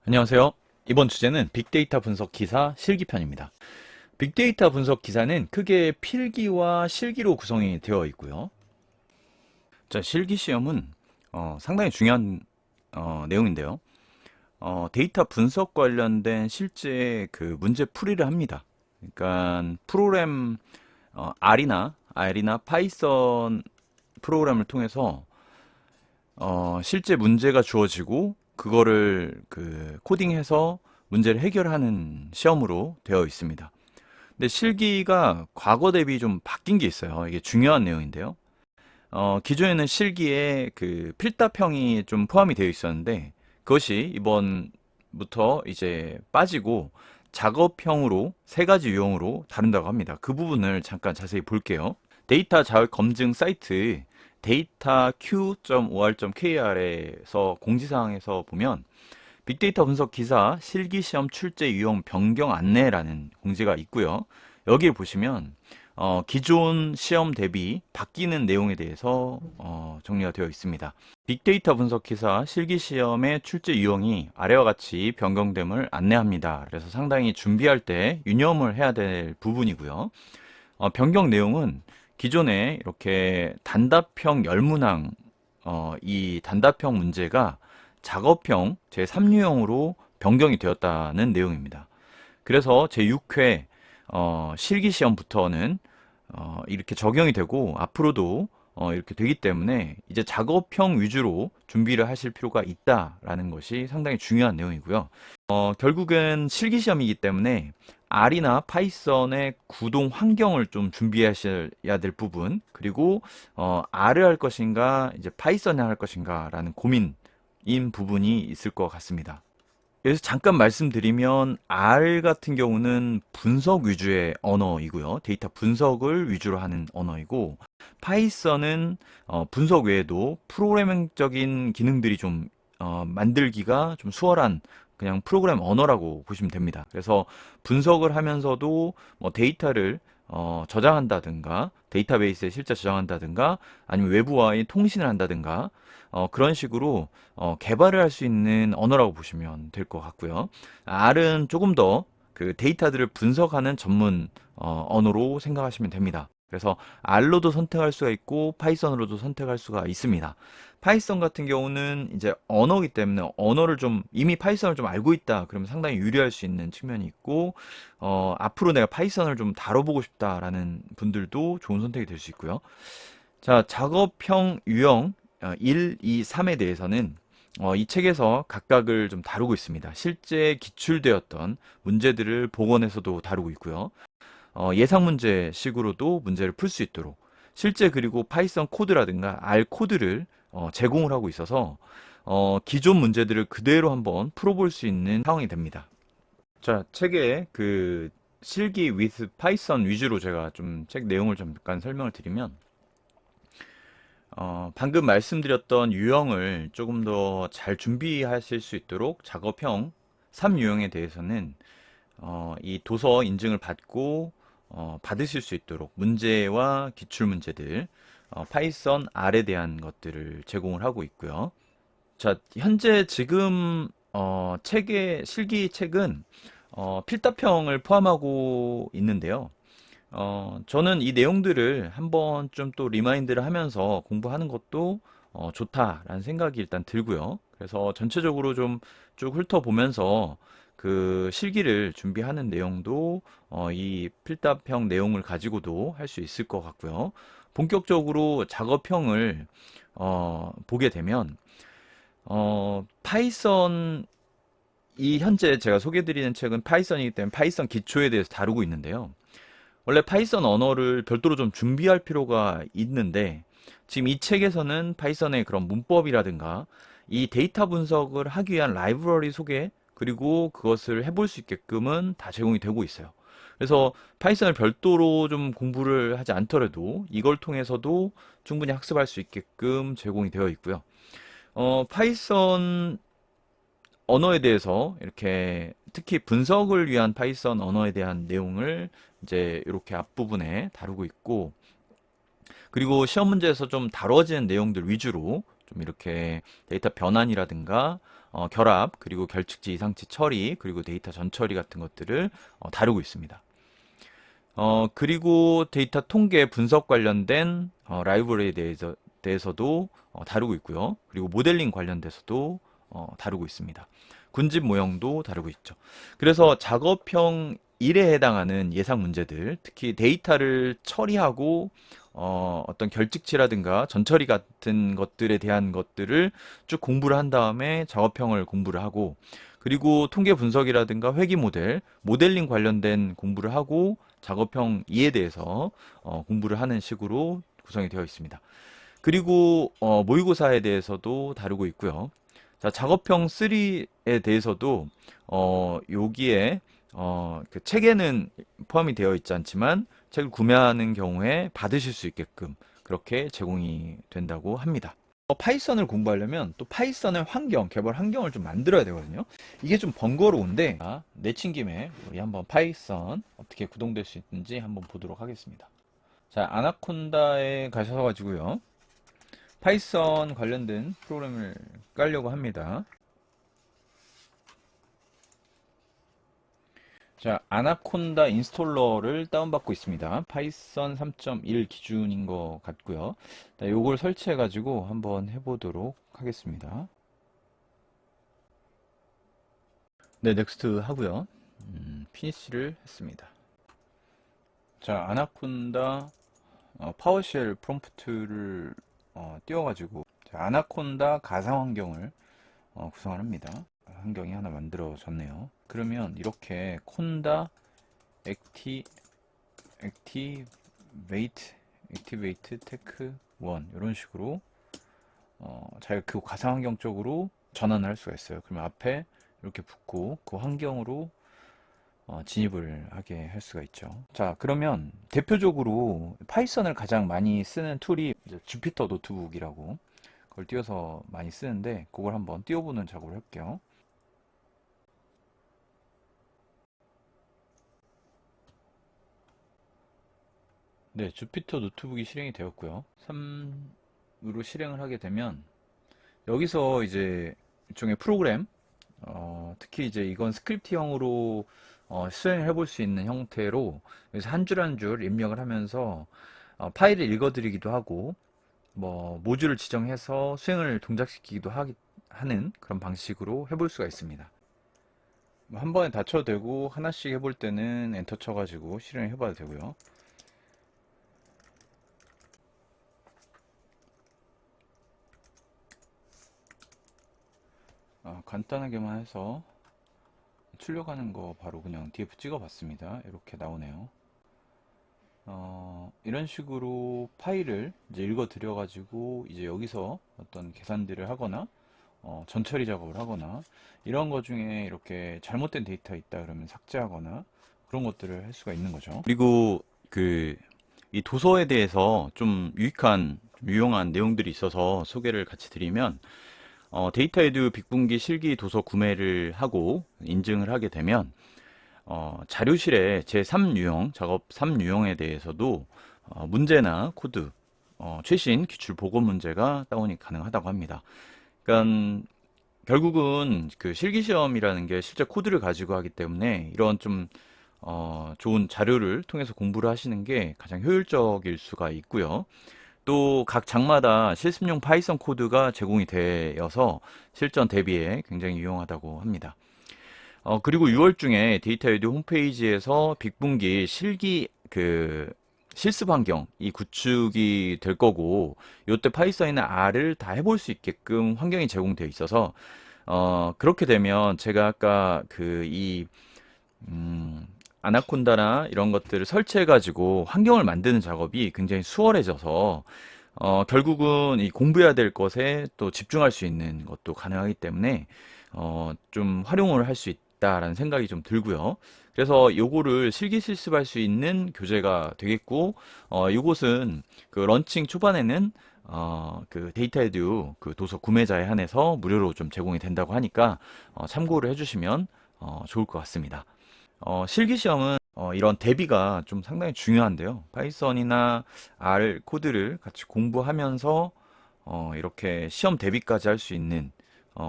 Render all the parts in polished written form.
안녕하세요. 이번 주제는 빅데이터 분석 기사 실기편입니다. 빅데이터 분석 기사는 크게 필기와 실기로 구성이 되어 있고요. 자, 실기 시험은 상당히 중요한 내용인데요. 데이터 분석 관련된 실제 그 문제 풀이를 합니다. 그러니까 프로그램 R이나 파이썬 프로그램을 통해서 실제 문제가 주어지고 그거를 그 코딩해서 문제를 해결하는 시험으로 되어 있습니다. 근데 실기가 과거 대비 좀 바뀐 게 있어요. 이게 중요한 내용인데요. 기존에는 실기에 그 필답형이 좀 포함이 되어 있었는데 그것이 이번부터 이제 빠지고 작업형으로 세 가지 유형으로 다룬다고 합니다. 그 부분을 잠깐 자세히 볼게요. 데이터 자율 검증 사이트 dataQ.or.kr에서 공지사항에서 보면 빅데이터 분석 기사 실기시험 출제 유형 변경 안내라는 공지가 있고요. 여기를 보시면 기존 시험 대비 바뀌는 내용에 대해서 정리가 되어 있습니다. 빅데이터 분석 기사 실기시험의 출제 유형이 아래와 같이 변경됨을 안내합니다. 그래서 상당히 준비할 때 유념을 해야 될 부분이고요. 변경 내용은 기존에 이렇게 단답형 열문항, 이 단답형 문제가 작업형 제3유형으로 변경이 되었다는 내용입니다. 그래서 제6회 실기시험부터는 이렇게 적용이 되고 앞으로도 이렇게 되기 때문에 이제 작업형 위주로 준비를 하실 필요가 있다라는 것이 상당히 중요한 내용이고요. 결국은 실기시험이기 때문에 R이나 파이썬의 구동 환경을 좀 준비하셔야 될 부분, 그리고 R을 할 것인가 이제 파이썬을 할 것인가라는 고민인 부분이 있을 것 같습니다. 여기서 잠깐 말씀드리면 R 같은 경우는 분석 위주의 언어이고요. 데이터 분석을 위주로 하는 언어이고, 파이썬은 분석 외에도 프로그래밍적인 기능들이 좀 만들기가 좀 수월한 그냥 프로그램 언어라고 보시면 됩니다. 그래서 분석을 하면서도 뭐 데이터를 저장한다든가 데이터베이스에 실제 저장한다든가 아니면 외부와의 통신을 한다든가 그런 식으로 개발을 할 수 있는 언어라고 보시면 될 것 같고요. R은 조금 더 그 데이터들을 분석하는 전문 언어로 생각하시면 됩니다. 그래서 R로도 선택할 수가 있고 파이썬으로도 선택할 수가 있습니다. 파이썬 같은 경우는 이제 언어이기 때문에 언어를 좀 이미 파이썬을 좀 알고 있다 그러면 상당히 유리할 수 있는 측면이 있고 앞으로 내가 파이썬을 좀 다뤄보고 싶다라는 분들도 좋은 선택이 될 수 있고요. 자, 작업형 유형 1, 2, 3에 대해서는 이 책에서 각각을 좀 다루고 있습니다. 실제 기출되었던 문제들을 복원해서도 다루고 있고요. 예상 문제 식으로도 문제를 풀 수 있도록 실제 그리고 파이썬 코드라든가 R 코드를 제공을 하고 있어서 기존 문제들을 그대로 한번 풀어볼 수 있는 상황이 됩니다. 자, 책의 그 실기 with 파이썬 위주로 제가 좀 책 내용을 좀 잠깐 설명을 드리면 방금 말씀드렸던 유형을 조금 더 잘 준비하실 수 있도록 작업형 3유형에 대해서는 이 도서 인증을 받고 받으실 수 있도록 문제와 기출 문제들 파이썬 R에 대한 것들을 제공을 하고 있고요. 자, 현재 지금 책의 실기 책은 필답형을 포함하고 있는데요. 저는 이 내용들을 한번 좀 또 리마인드를 하면서 공부하는 것도 좋다라는 생각이 일단 들고요. 그래서 전체적으로 좀 쭉 훑어보면서 그 실기를 준비하는 내용도 이 필답형 내용을 가지고도 할 수 있을 것 같고요. 본격적으로 작업형을 보게 되면 파이썬 이 현재 제가 소개드리는 책은 파이썬이기 때문에 파이썬 기초에 대해서 다루고 있는데요. 원래 파이썬 언어를 별도로 좀 준비할 필요가 있는데 지금 이 책에서는 파이썬의 그런 문법이라든가 이 데이터 분석을 하기 위한 라이브러리 소개 그리고 그것을 해볼 수 있게끔은 다 제공이 되고 있어요. 그래서 파이썬을 별도로 좀 공부를 하지 않더라도 이걸 통해서도 충분히 학습할 수 있게끔 제공이 되어 있고요. 파이썬 언어에 대해서 이렇게 특히 분석을 위한 파이썬 언어에 대한 내용을 이제 이렇게 앞부분에 다루고 있고 그리고 시험 문제에서 좀 다뤄지는 내용들 위주로 좀 이렇게 데이터 변환이라든가 결합, 그리고 결측지 이상치 처리, 그리고 데이터 전처리 같은 것들을 다루고 있습니다. 그리고 데이터 통계 분석 관련된 라이브러리에 대해서도 다루고 있고요. 그리고 모델링 관련돼서도 다루고 있습니다. 군집 모형도 다루고 있죠. 그래서 작업형 1에 해당하는 예상 문제들, 특히 데이터를 처리하고 어떤 결측치라든가 전처리 같은 것들에 대한 것들을 쭉 공부를 한 다음에 작업형을 공부를 하고, 그리고 통계 분석이라든가 회귀 모델, 모델링 관련된 공부를 하고 작업형 2에 대해서 공부를 하는 식으로 구성이 되어 있습니다. 그리고 모의고사에 대해서도 다루고 있고요. 자, 작업형 3에 대해서도 여기에 그 책에는 포함이 되어 있지 않지만 책을 구매하는 경우에 받으실 수 있게끔 그렇게 제공이 된다고 합니다. 파이썬을 공부하려면 또 파이썬의 환경, 개발 환경을 좀 만들어야 되거든요. 이게 좀 번거로운데 내친 김에 우리 한번 파이썬 어떻게 구동될 수 있는지 한번 보도록 하겠습니다. 자, 아나콘다에 가셔서 가지고요. 파이썬 관련된 프로그램을 깔려고 합니다. 자, 아나콘다 인스톨러를 다운받고 있습니다. 파이썬 3.1 기준인 것 같고요. 자, 요걸 설치해 가지고 한번 해보도록 하겠습니다. 네, 넥스트 하고요. 피니시를 했습니다. 자, 아나콘다 파워쉘 프롬프트를 띄워가지고 아나콘다 가상 환경을 구성을 합니다. 환경이 하나 만들어졌네요. 그러면 이렇게 콘다 액티베이트 테크 1 이런 식으로 자기가 그 가상 환경 쪽으로 전환을 할 수가 있어요. 그러면 앞에 이렇게 붙고 그 환경으로 진입을 하게 할 수가 있죠. 자, 그러면 대표적으로 파이썬을 가장 많이 쓰는 툴이 주피터 노트북이라고 그걸 띄워서 많이 쓰는데 그걸 한번 띄워보는 작업을 할게요. 네, 주피터 노트북이 실행이 되었고요. 3으로 실행을 하게 되면 여기서 이제 일종의 프로그램, 특히 이제 이건 스크립트형으로 수행을 해볼 수 있는 형태로 여기서 한 줄 한 줄 입력을 하면서 파일을 읽어드리기도 하고 뭐 모듈을 지정해서 수행을 동작시키기도 하는 그런 방식으로 해볼 수가 있습니다. 한 번에 다 쳐도 되고 하나씩 해볼 때는 엔터 쳐가지고 실행을 해봐도 되고요. 간단하게만 해서 출력하는 거 바로 그냥 DF 찍어 봤습니다. 이렇게 나오네요. 이런 식으로 파일을 이제 읽어 드려 가지고 이제 여기서 어떤 계산들을 하거나 전처리 작업을 하거나 이런 것 중에 이렇게 잘못된 데이터 있다 그러면 삭제하거나 그런 것들을 할 수가 있는 거죠. 그리고 이 도서에 대해서 좀 유용한 내용들이 있어서 소개를 같이 드리면 데이터에듀 빅분기 실기 도서 구매를 하고 인증을 하게 되면 자료실의 제3유형, 작업 3유형에 대해서도 문제나 코드, 최신 기출 보고 문제가 다운이 가능하다고 합니다. 그러니까 결국은 그 실기시험이라는 게 실제 코드를 가지고 하기 때문에 이런 좀 좋은 자료를 통해서 공부를 하시는 게 가장 효율적일 수가 있고요. 또 각 장마다 실습용 파이썬 코드가 제공이 되어서 실전 대비에 굉장히 유용하다고 합니다. 그리고 6월 중에 데이터에듀 홈페이지에서 빅분기 실기 실습 환경이 구축이 될 거고 이때 파이썬이나 R을 다 해볼 수 있게끔 환경이 제공되어 있어서 그렇게 되면 제가 아까 아나콘다나 이런 것들을 설치해 가지고 환경을 만드는 작업이 굉장히 수월해져서 결국은 이 공부해야 될 것에 또 집중할 수 있는 것도 가능하기 때문에 좀 활용을 할 수 있다라는 생각이 좀 들고요. 그래서 요거를 실기 실습할 수 있는 교재가 되겠고 요것은 그 런칭 초반에는 그 데이터에듀 그 도서 구매자에 한해서 무료로 좀 제공이 된다고 하니까 참고를 해주시면 좋을 것 같습니다. 실기시험은 이런 대비가 좀 상당히 중요한데요. 파이썬이나 R 코드를 같이 공부하면서 이렇게 시험 대비까지 할 수 있는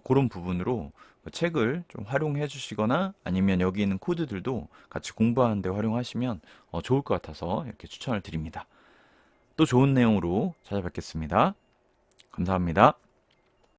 그런 부분으로 책을 좀 활용해 주시거나 아니면 여기 있는 코드들도 같이 공부하는 데 활용하시면 좋을 것 같아서 이렇게 추천을 드립니다. 또 좋은 내용으로 찾아뵙겠습니다. 감사합니다.